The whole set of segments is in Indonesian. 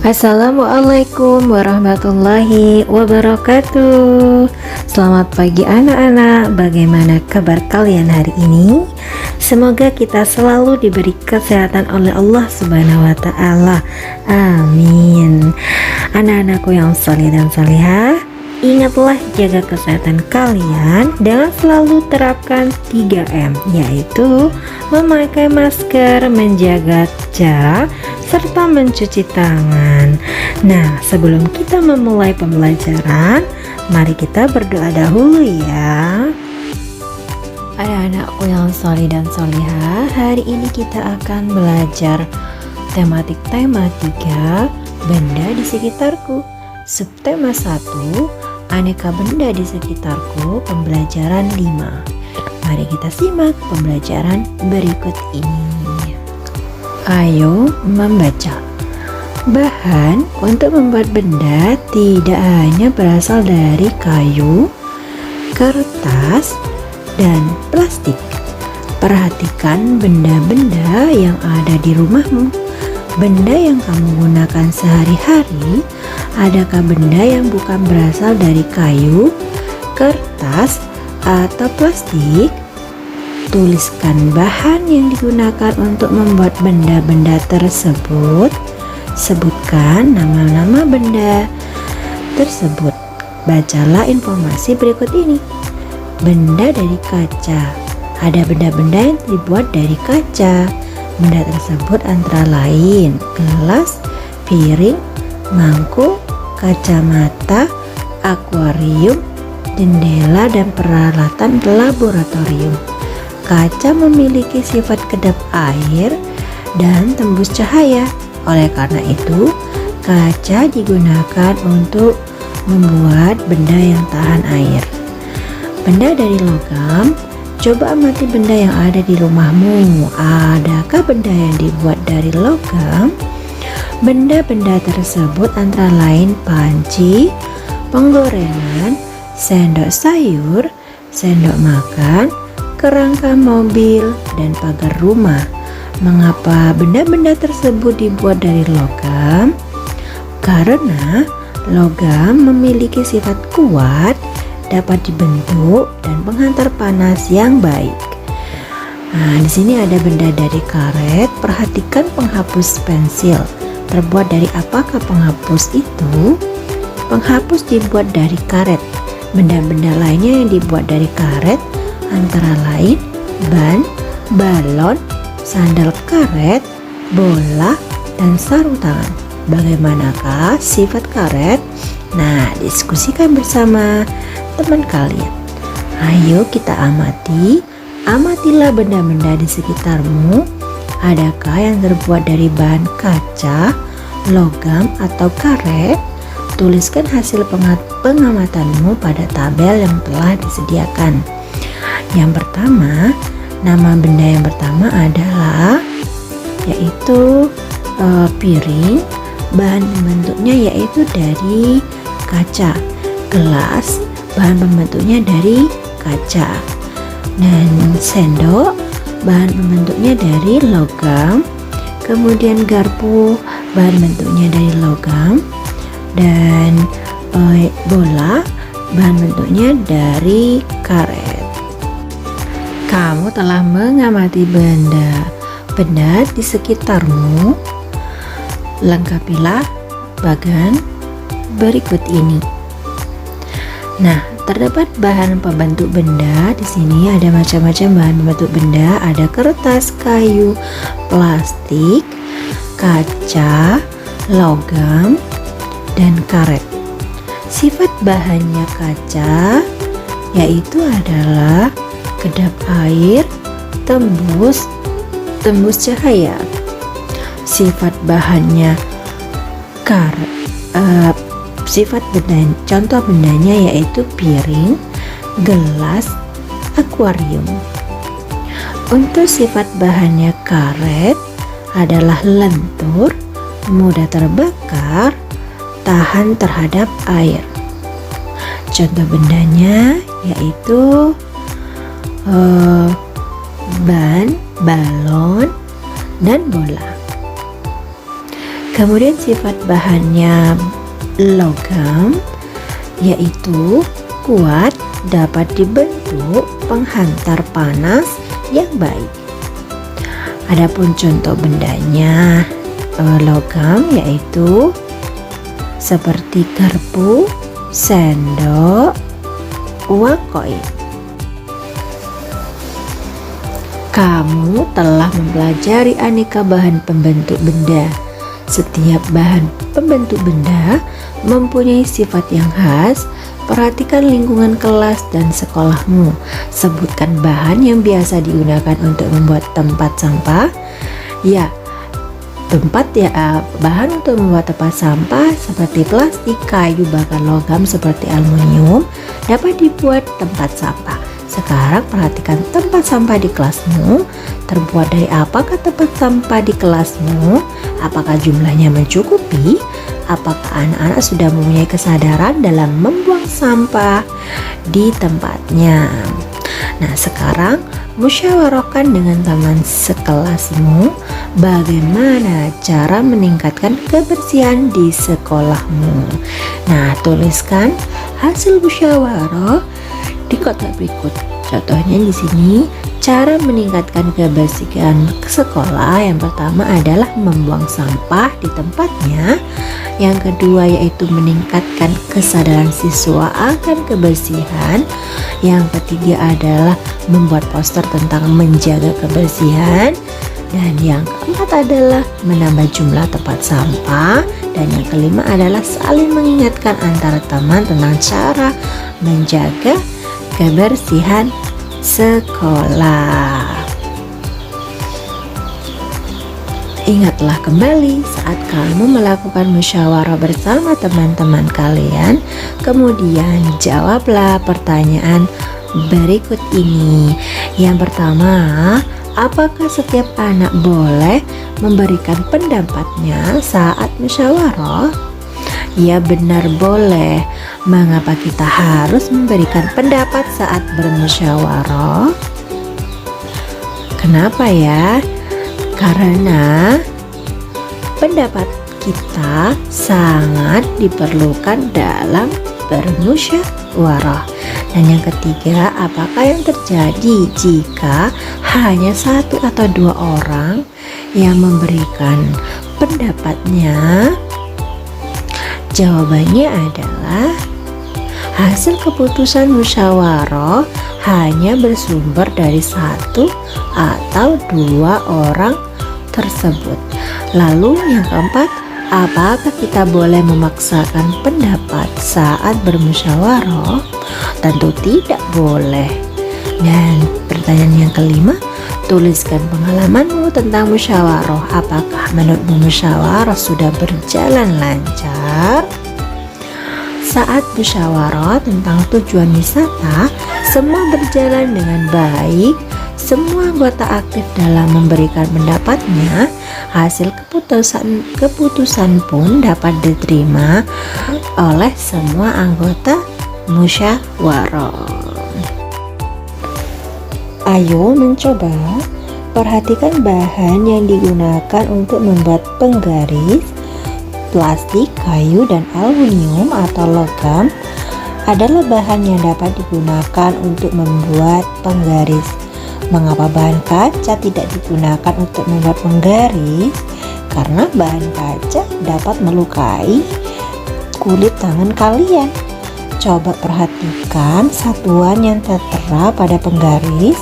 Assalamualaikum warahmatullahi wabarakatuh. Selamat pagi anak-anak. Bagaimana kabar kalian hari ini? Semoga kita selalu diberi kesehatan oleh Allah Subhanahu wa taala. Amin. Anak-anakku yang saleh dan salihah, ingatlah jaga kesehatan kalian dengan selalu terapkan 3M, yaitu memakai masker, menjaga jarak, serta mencuci tangan. Nah, sebelum kita memulai pembelajaran, mari kita berdoa dahulu ya. Anak-anakku yang saleh dan salihah, hari ini kita akan belajar tematik tema 3, benda di sekitarku. Subtema 1, aneka benda di sekitarku, pembelajaran 5. Mari kita simak pembelajaran berikut ini. Ayo membaca. Bahan untuk membuat benda tidak hanya berasal dari kayu, kertas, dan plastik. Perhatikan benda-benda yang ada di rumahmu. Benda yang kamu gunakan sehari-hari, adakah benda yang bukan berasal dari kayu, kertas, atau plastik? Tuliskan bahan yang digunakan untuk membuat benda-benda tersebut. Sebutkan nama-nama benda tersebut. Bacalah informasi berikut ini. Benda dari kaca. Ada benda-benda yang dibuat dari kaca. Benda tersebut antara lain gelas, piring, mangkuk, kacamata, akuarium, jendela, dan peralatan laboratorium. Kaca memiliki sifat kedap air dan tembus cahaya. Oleh karena itu, kaca digunakan untuk membuat benda yang tahan air. Benda dari logam. Coba amati benda yang ada di rumahmu. Adakah benda yang dibuat dari logam? Benda-benda tersebut antara lain panci, penggorengan, sendok sayur, sendok makan, kerangka mobil, dan pagar rumah. Mengapa benda-benda tersebut dibuat dari logam? Karena logam memiliki sifat kuat, dapat dibentuk, dan penghantar panas yang baik. Nah, di sini ada benda dari karet. Perhatikan penghapus pensil. Terbuat dari apakah penghapus itu? Penghapus dibuat dari karet. Benda-benda lainnya yang dibuat dari karet antara lain ban, balon, sandal karet, bola, dan sarung tangan. Bagaimanakah sifat karet? Nah, diskusikan bersama teman kalian. Ayo kita amati. Amatilah benda-benda di sekitarmu. Adakah yang terbuat dari bahan kaca, logam, atau karet? Tuliskan hasil pengamatanmu pada tabel yang telah disediakan. Yang pertama, nama benda yang pertama adalah yaitu piring. Bahan pembentuknya yaitu dari kaca. Gelas, bahan pembentuknya dari kaca. Dan sendok, bahan pembentuknya dari logam. Kemudian garpu, bahan bentuknya dari logam. Dan bola, bahan bentuknya dari karet. Kamu telah mengamati benda-benda di sekitarmu. Lengkapilah bagan berikut ini. Nah, terdapat bahan pembentuk benda. Di sini ada macam-macam bahan pembentuk benda. Ada kertas, kayu, plastik, kaca, logam, dan karet. Sifat bahannya kaca yaitu adalah kedap air, tembus cahaya. Sifat bahannya karet. Sifat benda, contoh bendanya yaitu piring, gelas, akuarium. Untuk sifat bahannya karet adalah lentur, mudah terbakar, tahan terhadap air. Contoh bendanya yaitu ban, balon, dan bola. Kemudian sifat bahannya logam, yaitu kuat, dapat dibentuk penghantar panas yang baik. Adapun contoh bendanya logam yaitu seperti garpu, sendok, uang koin. Kamu telah mempelajari aneka bahan pembentuk benda. Setiap bahan pembentuk benda mempunyai sifat yang khas. Perhatikan lingkungan kelas dan sekolahmu. Sebutkan bahan yang biasa digunakan untuk membuat tempat sampah. Ya, bahan untuk membuat tempat sampah seperti plastik, kayu, bahkan logam seperti aluminium dapat dibuat tempat sampah. Sekarang perhatikan tempat sampah di kelasmu. Terbuat dari apakah tempat sampah di kelasmu? Apakah jumlahnya mencukupi? Apakah anak-anak sudah mempunyai kesadaran dalam membuang sampah di tempatnya? Nah, sekarang musyawarahkan dengan teman sekelasmu bagaimana cara meningkatkan kebersihan di sekolahmu. Nah, tuliskan hasil musyawarah di kotak berikut. Contohnya di sini, cara meningkatkan kebersihan sekolah yang pertama adalah membuang sampah di tempatnya. Yang kedua yaitu meningkatkan kesadaran siswa akan kebersihan. Yang ketiga adalah membuat poster tentang menjaga kebersihan. Dan yang keempat adalah menambah jumlah tempat sampah. Dan yang kelima adalah saling mengingatkan antara teman tentang cara menjaga kebersihan sekolah. Ingatlah kembali saat kamu melakukan musyawarah bersama teman-teman kalian, kemudian jawablah pertanyaan berikut ini. Yang pertama, apakah setiap anak boleh memberikan pendapatnya saat musyawarah? Ya, benar, boleh. Mengapa kita harus memberikan pendapat saat bermusyawarah? Kenapa ya? Karena pendapat kita sangat diperlukan dalam bermusyawarah. Dan yang ketiga, apakah yang terjadi jika hanya satu atau dua orang yang memberikan pendapatnya? Jawabannya adalah hasil keputusan musyawarah hanya bersumber dari satu atau dua orang tersebut. Lalu yang keempat, apakah kita boleh memaksakan pendapat saat bermusyawarah? Tentu tidak boleh. Dan pertanyaan yang kelima, tuliskan pengalamanmu tentang musyawarah. Apakah menurutmu musyawarah sudah berjalan lancar? Saat musyawarah tentang tujuan wisata, semua berjalan dengan baik. Semua anggota aktif dalam memberikan pendapatnya. Hasil keputusan pun dapat diterima oleh semua anggota musyawarah. Ayo mencoba. Perhatikan bahan yang digunakan untuk membuat penggaris. Plastik, kayu, dan aluminium atau logam adalah bahan yang dapat digunakan untuk membuat penggaris. Mengapa bahan kaca tidak digunakan untuk membuat penggaris? Karena bahan kaca dapat melukai kulit tangan kalian. Coba perhatikan satuan yang tertera pada penggaris.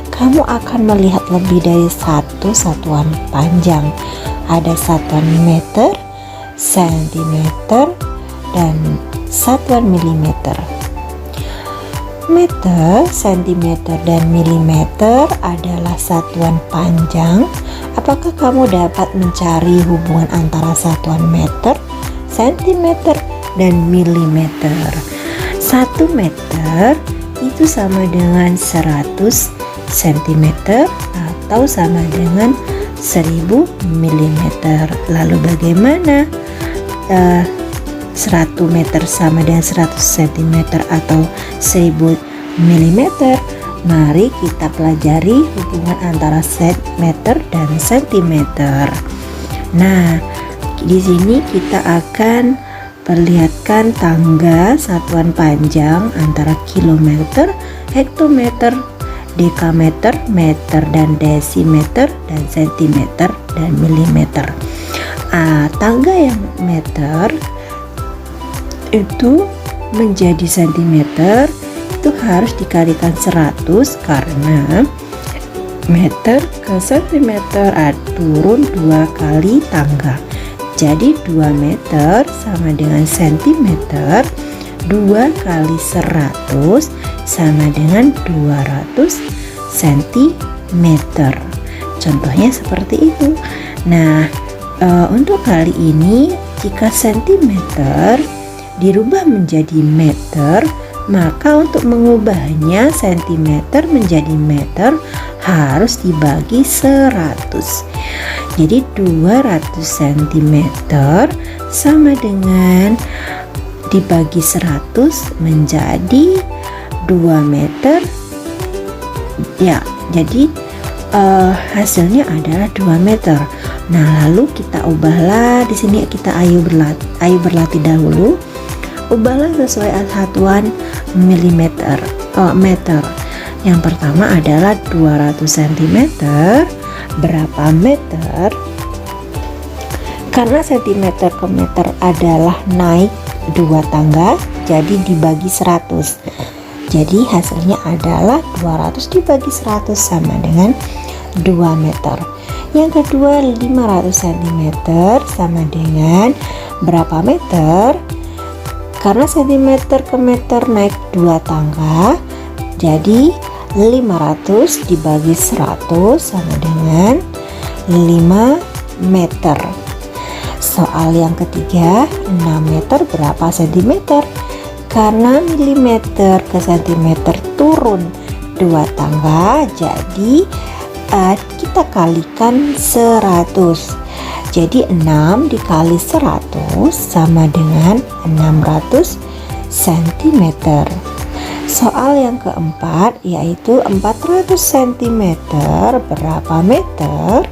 Kamu akan melihat lebih dari satu satuan panjang. Ada satuan meter, sentimeter, dan satuan milimeter. Meter, sentimeter, dan milimeter adalah satuan panjang. Apakah kamu dapat mencari hubungan antara satuan meter, sentimeter, dan milimeter? 1 meter itu sama dengan 100 cm atau sama dengan 1000 mm. Lalu bagaimana 100 meter sama dengan 100 cm atau 1000 mm? Mari kita pelajari hubungan antara meter dan sentimeter. Nah, Di sini kita akan perlihatkan tangga satuan panjang antara kilometer, hektometer, dekameter, meter dan desimeter, dan sentimeter dan milimeter. Tangga yang meter itu menjadi sentimeter itu harus dikalikan 100 karena meter ke sentimeter turun 2 kali tangga. Jadi 2 meter sama dengan sentimeter, 2 kali 100 sama dengan 200 sentimeter. Contohnya seperti itu. Nah, untuk kali ini jika sentimeter dirubah menjadi meter, maka untuk mengubahnya sentimeter menjadi meter harus dibagi 100. Jadi 200 cm sama dengan dibagi 100 menjadi 2 meter. Ya, jadi hasilnya adalah 2 meter. Nah, lalu kita ubahlah. Di sini kita ayo berlatih dahulu. Ubahlah sesuai satuan milimeter, meter. Yang pertama adalah 200 cm berapa meter? Karena centimeter ke meter adalah naik 2 tangga, jadi dibagi 100. Jadi hasilnya adalah 200 dibagi 100 sama dengan 2 meter. Yang kedua 500 cm sama dengan berapa meter? Karena centimeter ke meter naik 2 tangga, jadi 500 dibagi 100 sama dengan 5 meter. Soal yang ketiga, 6 meter berapa sentimeter? Karena milimeter ke sentimeter turun 2 tangga, jadi kita kalikan 100. Jadi 6 dikali 100 sama dengan 600 cm. Soal yang keempat yaitu 400 cm berapa meter?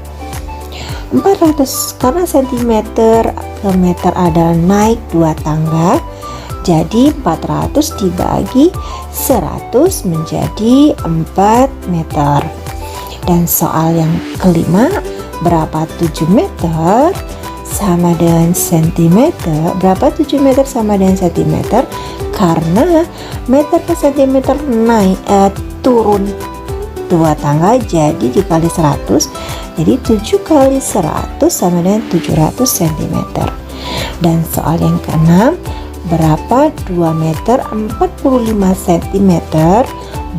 400 karena centimeter ke meter adalah naik 2 tangga, jadi 400 dibagi 100 menjadi 4 meter. Dan soal yang kelima, berapa 7 meter sama dengan sentimeter? Berapa 7 meter sama dengan sentimeter? Karena meter ke sentimeter naik turun 2 tangga, jadi dikali 100, jadi 7 kali 100 sama dengan 700 cm. Dan soal yang keenam, berapa 2 meter 45 cm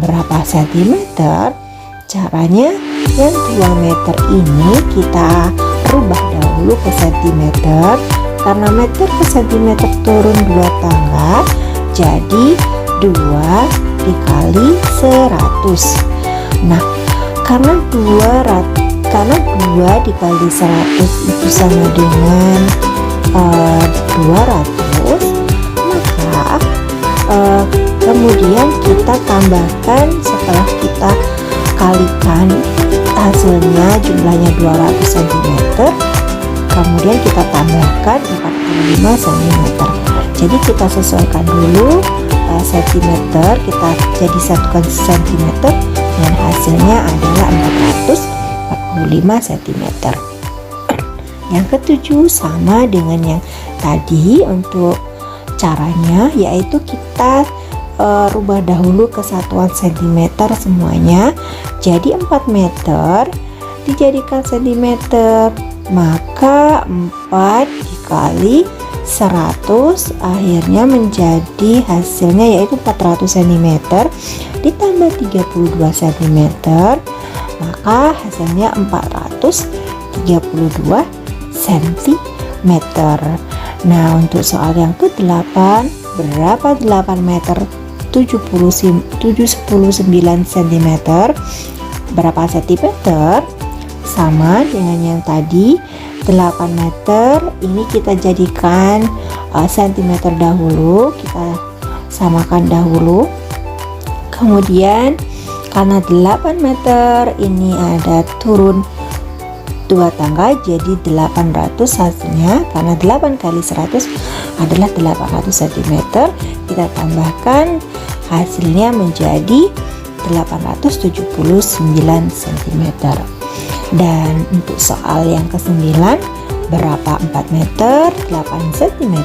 berapa sentimeter? Caranya yang 2 meter ini kita rubah dahulu ke sentimeter, karena meter ke sentimeter turun 2 tangga, jadi 2 dikali 100. Nah, karena 2 dikali 100 itu sama dengan 200, maka kemudian kita tambahkan setelah kita kalikan hasilnya jumlahnya 200 cm, kemudian kita tambahkan 45 cm. Jadi kita sesuaikan dulu cm, kita jadi satukan cm, dan hasilnya adalah 445 cm. Yang ketujuh sama dengan yang tadi. Untuk caranya yaitu kita rubah dahulu ke satuan cm semuanya. Jadi 4 meter dijadikan cm, maka 4 dikali 100 akhirnya menjadi hasilnya yaitu 400 cm ditambah 32 cm, maka hasilnya 432 cm. Nah, untuk soal yang ke-8, berapa 8 meter 79 cm berapa sentimeter? Sama dengan yang tadi, 8 meter ini kita jadikan sentimeter dahulu, kita samakan dahulu. Kemudian karena 8 meter ini ada turun 2 tangga jadi 800 hasilnya, karena 8 kali 100 adalah 800 cm. Kita tambahkan hasilnya menjadi 879 cm. Dan untuk soal yang ke-9, berapa 4 meter 8 cm?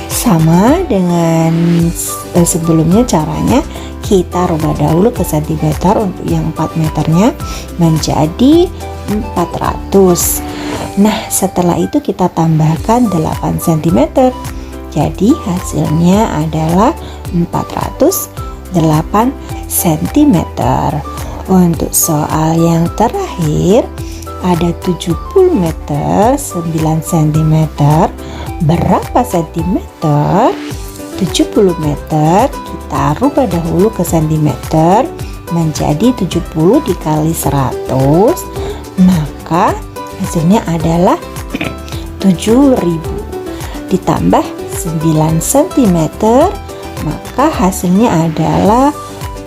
Sama dengan sebelumnya, caranya kita rubah dahulu ke cm untuk yang 4 meternya menjadi 400. Nah, setelah itu kita tambahkan 8 cm. Jadi hasilnya adalah 408 cm. Untuk soal yang terakhir, ada 70 meter 9 cm. Berapa centimeter? 70 meter kita rubah dahulu ke centimeter menjadi 70 dikali 100, maka hasilnya adalah 7000 ditambah 9 cm, maka hasilnya adalah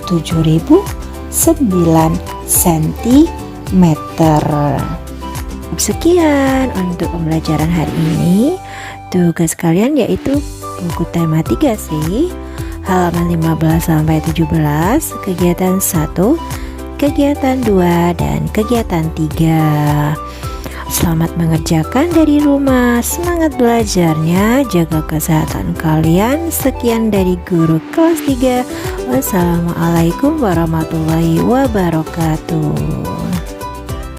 7009 cm. Sekian untuk pembelajaran hari ini. Tugas kalian yaitu buku tema 3C halaman 15 sampai 17, kegiatan 1, kegiatan 2, dan kegiatan 3. Selamat mengerjakan dari rumah. Semangat belajarnya, jaga kesehatan kalian. Sekian dari guru kelas 3. Wassalamualaikum warahmatullahi wabarakatuh.